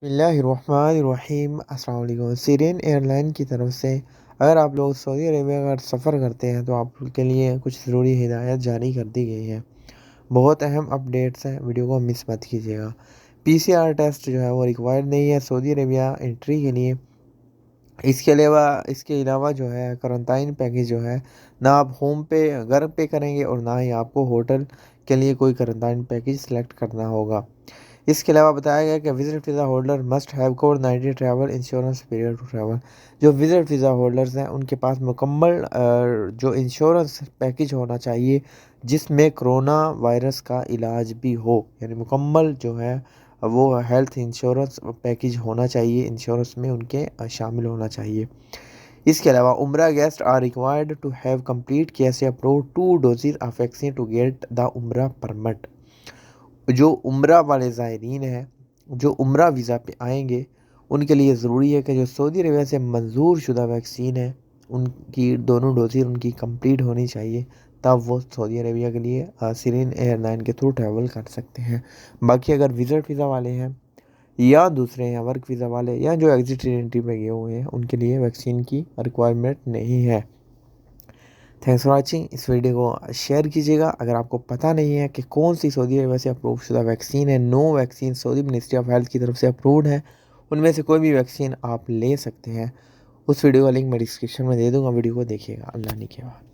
बिस्मिल्लाहिर्रहमानिर्रहीम। अस्सलाम वालेकुम। सीरियन एयरलाइन की तरफ से अगर आप लोग सऊदी अरेबिया अगर सफ़र करते हैं तो आपके लिए कुछ ज़रूरी हिदायत जारी कर दी गई है। बहुत अहम अपडेट्स हैं, वीडियो को मिस मत कीजिएगा। पीसीआर टेस्ट जो है वो रिक्वायर्ड नहीं है सऊदी अरेबिया एंट्री के लिए। इसके अलावा जो है क्वारंटाइन पैकेज जो है ना आप होम पे घर पे करेंगे और ना ही आपको होटल के लिए कोई क्वारंटाइन पैकेज सेलेक्ट करना होगा। इसके अलावा बताया गया कि visit visa holder must have कोविड-19 travel insurance period to travel. जो विजिट वीज़ा होल्डर्स हैं उनके पास मुकम्मल जो इंश्योरेंस पैकेज होना चाहिए जिसमें कोरोना वायरस का इलाज भी हो, यानी मुकम्मल जो है वो हेल्थ इंश्योरेंस पैकेज होना चाहिए, इंश्योरेंस में उनके शामिल होना चाहिए। इसके अलावा Umrah guest are required to have complete KSA approved 2 doses of vaccine to get the Umrah permit. जो उम्रा वाले ज़ायरीन हैं जो उम्रा वीज़ा पे आएंगे उनके लिए ज़रूरी है कि जो सऊदी अरबिया से मंजूर शुदा वैक्सीन है उनकी दोनों डोजेज उनकी कंप्लीट होनी चाहिए, तब वो सऊदी अरबिया के लिए सीरियन एयरलाइन के थ्रू ट्रैवल कर सकते हैं। बाकी अगर विज़िट वीज़ा वाले हैं या दूसरे हैं वर्क वीज़ा वाले या जो एग्जिट एंट्री पे गए हुए हैं उनके लिए वैक्सीन की रिक्वायरमेंट नहीं है। Thanks for watching. इस वीडियो को शेयर कीजिएगा। अगर आपको पता नहीं है कि कौन सी सऊदी अरबिया से अप्रूव शुदा वैक्सीन है, no vaccine Saudi ministry of health की तरफ से अप्रूव्ड है, उनमें से कोई भी वैक्सीन आप ले सकते हैं। उस वीडियो का लिंक मैं डिस्क्रिप्शन में दे दूँगा, वीडियो को देखिएगा। अल्लाह ने के बाद।